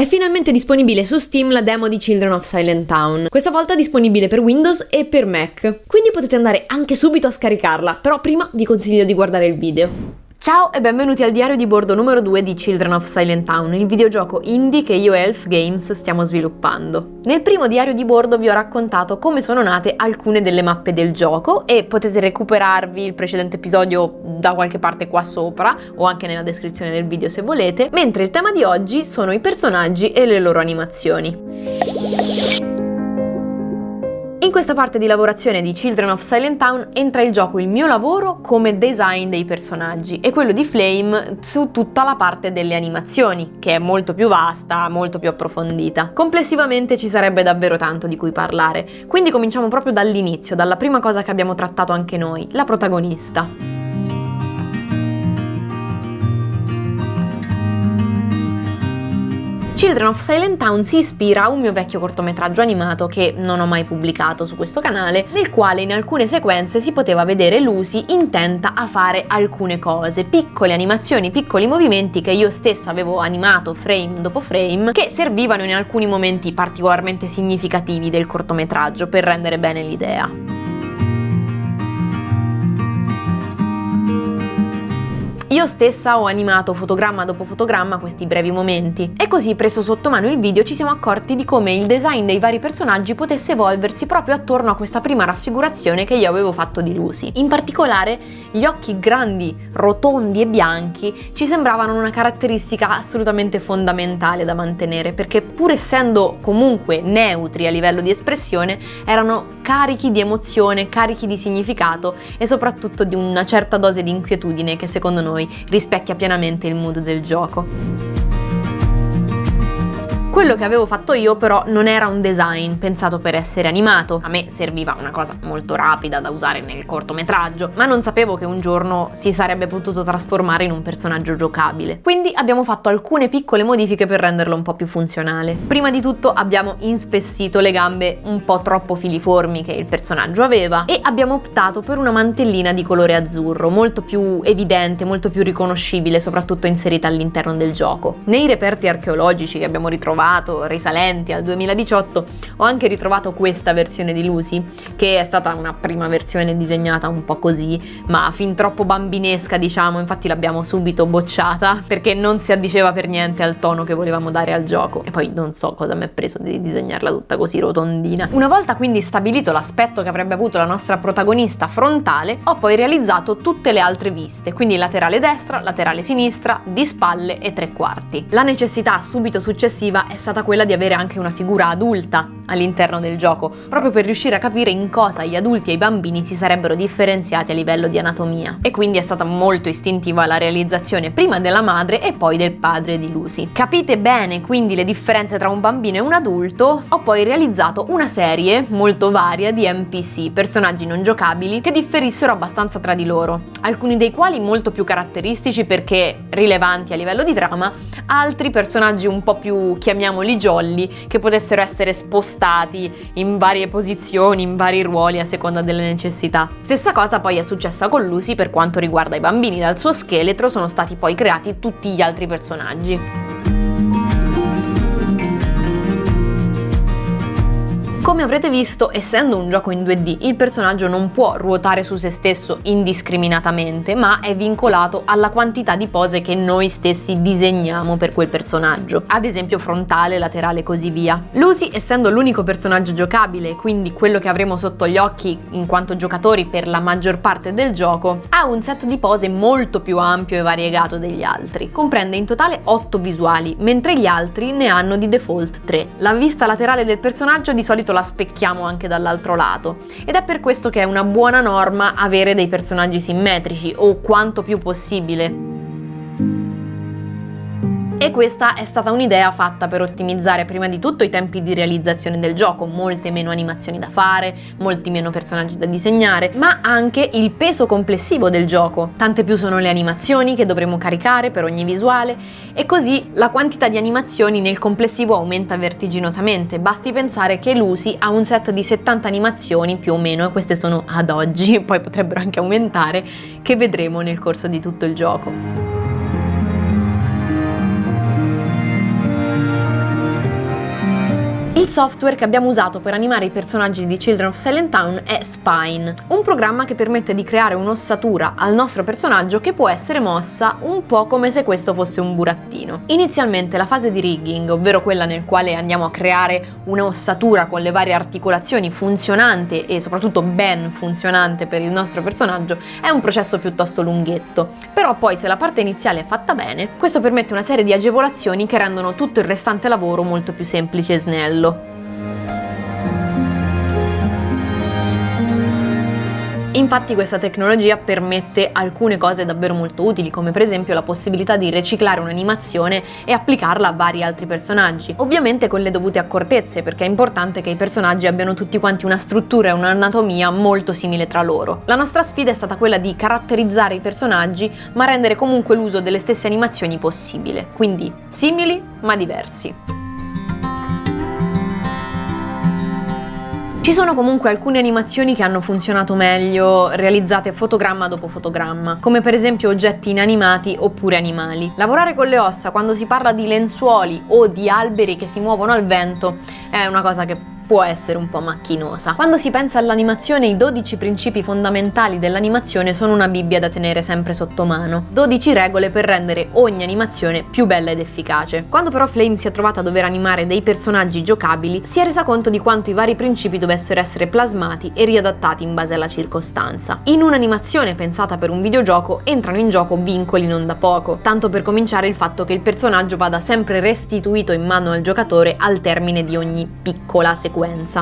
È finalmente disponibile su Steam la demo di Children of Silent Town, questa volta disponibile per Windows e per Mac, quindi potete andare anche subito a scaricarla, però prima vi consiglio di guardare il video. Ciao e benvenuti al diario di bordo numero 2 di Children of Silent Town, il videogioco indie che io e Elf Games stiamo sviluppando. Nel primo diario di bordo vi ho raccontato come sono nate alcune delle mappe del gioco e potete recuperarvi il precedente episodio da qualche parte qua sopra o anche nella descrizione del video se volete, mentre il tema di oggi sono i personaggi e le loro animazioni. In questa parte di lavorazione di Children of Silent Town entra in gioco il mio lavoro come design dei personaggi e quello di Flame su tutta la parte delle animazioni, che è molto più vasta, molto più approfondita. Complessivamente ci sarebbe davvero tanto di cui parlare, quindi cominciamo proprio dall'inizio, dalla prima cosa che abbiamo trattato anche noi, la protagonista. Children of Silent Town si ispira a un mio vecchio cortometraggio animato che non ho mai pubblicato su questo canale, nel quale in alcune sequenze si poteva vedere Lucy intenta a fare alcune cose, piccole animazioni, piccoli movimenti che io stessa avevo animato frame dopo frame, che servivano in alcuni momenti particolarmente significativi del cortometraggio per rendere bene l'idea. Io stessa ho animato fotogramma dopo fotogramma questi brevi momenti e così, preso sotto mano il video, ci siamo accorti di come il design dei vari personaggi potesse evolversi proprio attorno a questa prima raffigurazione che io avevo fatto di Lucy. In particolare gli occhi grandi, rotondi e bianchi ci sembravano una caratteristica assolutamente fondamentale da mantenere, perché pur essendo comunque neutri a livello di espressione erano carichi di emozione, carichi di significato e soprattutto di una certa dose di inquietudine che secondo noi rispecchia pienamente il mood del gioco. Quello che avevo fatto io però non era un design pensato per essere animato, a me serviva una cosa molto rapida da usare nel cortometraggio, ma non sapevo che un giorno si sarebbe potuto trasformare in un personaggio giocabile. Quindi abbiamo fatto alcune piccole modifiche per renderlo un po' più funzionale. Prima di tutto abbiamo inspessito le gambe un po' troppo filiformi che il personaggio aveva e abbiamo optato per una mantellina di colore azzurro, molto più evidente, molto più riconoscibile, soprattutto inserita all'interno del gioco. Nei reperti archeologici che abbiamo ritrovato risalenti al 2018 ho anche ritrovato questa versione di Lucy, che è stata una prima versione disegnata un po' così, ma fin troppo bambinesca, diciamo, infatti l'abbiamo subito bocciata perché non si addiceva per niente al tono che volevamo dare al gioco e poi non so cosa mi è preso di disegnarla tutta così rotondina. Una volta quindi stabilito l'aspetto che avrebbe avuto la nostra protagonista frontale, ho poi realizzato tutte le altre viste, quindi laterale destra, laterale sinistra, di spalle e tre quarti. La necessità subito successiva è stata quella di avere anche una figura adulta all'interno del gioco, proprio per riuscire a capire in cosa gli adulti e i bambini si sarebbero differenziati a livello di anatomia. E quindi è stata molto istintiva la realizzazione prima della madre e poi del padre di Lucy. Capite bene quindi le differenze tra un bambino e un adulto? Ho poi realizzato una serie molto varia di NPC, personaggi non giocabili, che differissero abbastanza tra di loro, alcuni dei quali molto più caratteristici perché rilevanti a livello di trama, altri personaggi un po' più, chiamiamoli jolly, che potessero essere spostati in varie posizioni, in vari ruoli a seconda delle necessità. Stessa cosa poi è successa con Lucy per quanto riguarda i bambini, dal suo scheletro sono stati poi creati tutti gli altri personaggi. Come avrete visto, essendo un gioco in 2D, il personaggio non può ruotare su se stesso indiscriminatamente, ma è vincolato alla quantità di pose che noi stessi disegniamo per quel personaggio, ad esempio frontale, laterale e così via. Lucy, essendo l'unico personaggio giocabile, quindi quello che avremo sotto gli occhi in quanto giocatori per la maggior parte del gioco, ha un set di pose molto più ampio e variegato degli altri. Comprende in totale 8 visuali, mentre gli altri ne hanno di default 3. La vista laterale del personaggio di solito la specchiamo anche dall'altro lato ed è per questo che è una buona norma avere dei personaggi simmetrici o quanto più possibile. E questa è stata un'idea fatta per ottimizzare prima di tutto i tempi di realizzazione del gioco, molte meno animazioni da fare, molti meno personaggi da disegnare, ma anche il peso complessivo del gioco. Tante più sono le animazioni che dovremo caricare per ogni visuale e così la quantità di animazioni nel complessivo aumenta vertiginosamente. Basti pensare che Lucy ha un set di 70 animazioni più o meno, e queste sono ad oggi, poi potrebbero anche aumentare, che vedremo nel corso di tutto il gioco. Il software che abbiamo usato per animare i personaggi di Children of Silent Town è Spine, un programma che permette di creare un'ossatura al nostro personaggio che può essere mossa un po' come se questo fosse un burattino. Inizialmente la fase di rigging, ovvero quella nel quale andiamo a creare un'ossatura con le varie articolazioni funzionante e soprattutto ben funzionante per il nostro personaggio, è un processo piuttosto lunghetto. Però poi se la parte iniziale è fatta bene, questo permette una serie di agevolazioni che rendono tutto il restante lavoro molto più semplice e snello. Infatti questa tecnologia permette alcune cose davvero molto utili, come per esempio la possibilità di riciclare un'animazione e applicarla a vari altri personaggi, ovviamente con le dovute accortezze, perché è importante che i personaggi abbiano tutti quanti una struttura e un'anatomia molto simile tra loro. La nostra sfida è stata quella di caratterizzare i personaggi, ma rendere comunque l'uso delle stesse animazioni possibile, quindi simili ma diversi. Ci sono comunque alcune animazioni che hanno funzionato meglio, realizzate fotogramma dopo fotogramma, come per esempio oggetti inanimati oppure animali. Lavorare con le ossa quando si parla di lenzuoli o di alberi che si muovono al vento è una cosa che può essere un po' macchinosa. Quando si pensa all'animazione, i 12 principi fondamentali dell'animazione sono una Bibbia da tenere sempre sotto mano. 12 regole per rendere ogni animazione più bella ed efficace. Quando però Flame si è trovata a dover animare dei personaggi giocabili, si è resa conto di quanto i vari principi dovessero essere plasmati e riadattati in base alla circostanza. In un'animazione pensata per un videogioco entrano in gioco vincoli non da poco, tanto per cominciare il fatto che il personaggio vada sempre restituito in mano al giocatore al termine di ogni piccola sequenza.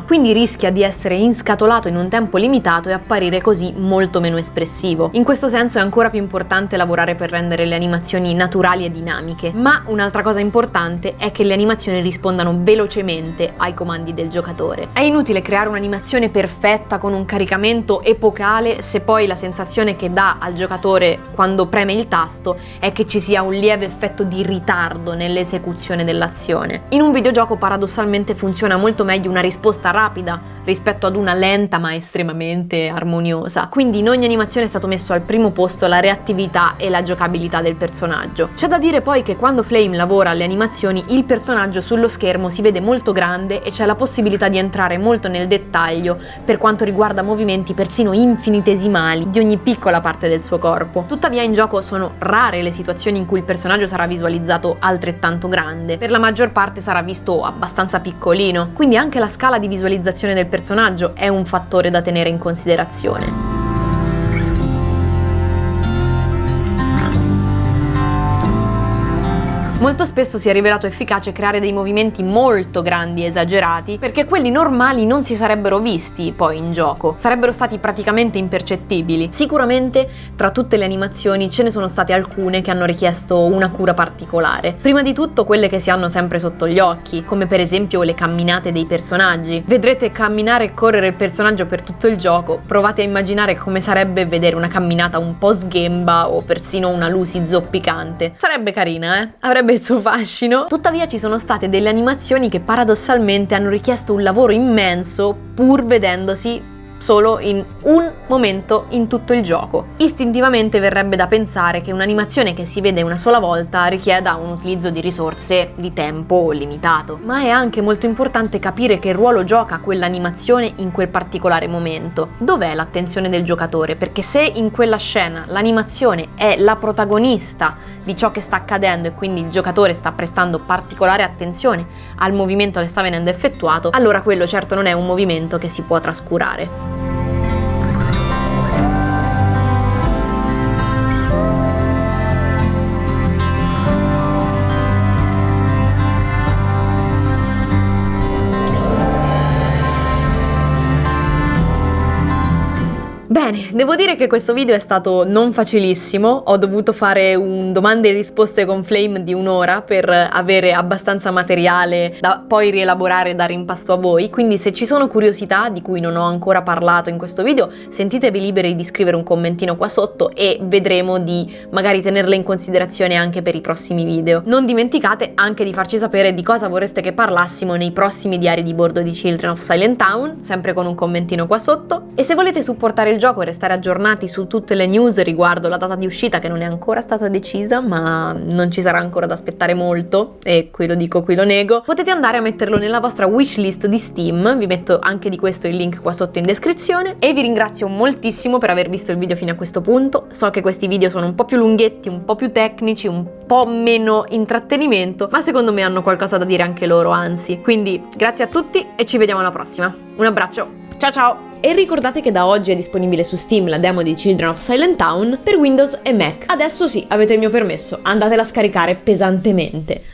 Quindi rischia di essere inscatolato in un tempo limitato e apparire così molto meno espressivo. In questo senso è ancora più importante lavorare per rendere le animazioni naturali e dinamiche, ma un'altra cosa importante è che le animazioni rispondano velocemente ai comandi del giocatore. È inutile creare un'animazione perfetta con un caricamento epocale se poi la sensazione che dà al giocatore quando preme il tasto è che ci sia un lieve effetto di ritardo nell'esecuzione dell'azione. In un videogioco paradossalmente funziona molto meglio una risposta rapida rispetto ad una lenta ma estremamente armoniosa. Quindi in ogni animazione è stato messo al primo posto la reattività e la giocabilità del personaggio. C'è da dire poi che quando Flame lavora alle animazioni, il personaggio sullo schermo si vede molto grande e c'è la possibilità di entrare molto nel dettaglio per quanto riguarda movimenti persino infinitesimali di ogni piccola parte del suo corpo. Tuttavia in gioco sono rare le situazioni in cui il personaggio sarà visualizzato altrettanto grande. Per la maggior parte sarà visto abbastanza piccolino, quindi anche la scala di visualizzazione del personaggio è un fattore da tenere in considerazione. Molto spesso si è rivelato efficace creare dei movimenti molto grandi e esagerati, perché quelli normali non si sarebbero visti poi in gioco, sarebbero stati praticamente impercettibili. Sicuramente tra tutte le animazioni ce ne sono state alcune che hanno richiesto una cura particolare. Prima di tutto quelle che si hanno sempre sotto gli occhi, come per esempio le camminate dei personaggi. Vedrete camminare e correre il personaggio per tutto il gioco, provate a immaginare come sarebbe vedere una camminata un po' sghemba o persino una Lucy zoppicante. Sarebbe carina, avrebbe il suo fascino. Tuttavia ci sono state delle animazioni che paradossalmente hanno richiesto un lavoro immenso pur vedendosi solo in un momento in tutto il gioco. Istintivamente verrebbe da pensare che un'animazione che si vede una sola volta richieda un utilizzo di risorse di tempo limitato, ma è anche molto importante capire che ruolo gioca quell'animazione in quel particolare momento. Dov'è l'attenzione del giocatore? Perché se in quella scena l'animazione è la protagonista di ciò che sta accadendo e quindi il giocatore sta prestando particolare attenzione al movimento che sta venendo effettuato, allora quello certo non è un movimento che si può trascurare. Bene, devo dire che questo video è stato non facilissimo, ho dovuto fare un domande e risposte con Flame di un'ora per avere abbastanza materiale da poi rielaborare e dare in pasto a voi, quindi se ci sono curiosità di cui non ho ancora parlato in questo video, sentitevi liberi di scrivere un commentino qua sotto e vedremo di magari tenerle in considerazione anche per i prossimi video. Non dimenticate anche di farci sapere di cosa vorreste che parlassimo nei prossimi diari di bordo di Children of Silent Town, sempre con un commentino qua sotto, e se volete supportare il gioco gioco e restare aggiornati su tutte le news riguardo la data di uscita, che non è ancora stata decisa, ma non ci sarà ancora da aspettare molto, e qui lo dico, qui lo nego, potete andare a metterlo nella vostra wishlist di Steam. Vi metto anche di questo il link qua sotto in descrizione, e vi ringrazio moltissimo per aver visto il video fino a questo punto. So che questi video sono un po' più lunghetti, un po' più tecnici, un po' meno intrattenimento, ma secondo me hanno qualcosa da dire anche loro, anzi. Quindi grazie a tutti e ci vediamo alla prossima. Un abbraccio, ciao ciao! E ricordate che da oggi è disponibile su Steam la demo di Children of Silent Town per Windows e Mac. Adesso sì, avete il mio permesso, andatela a scaricare pesantemente.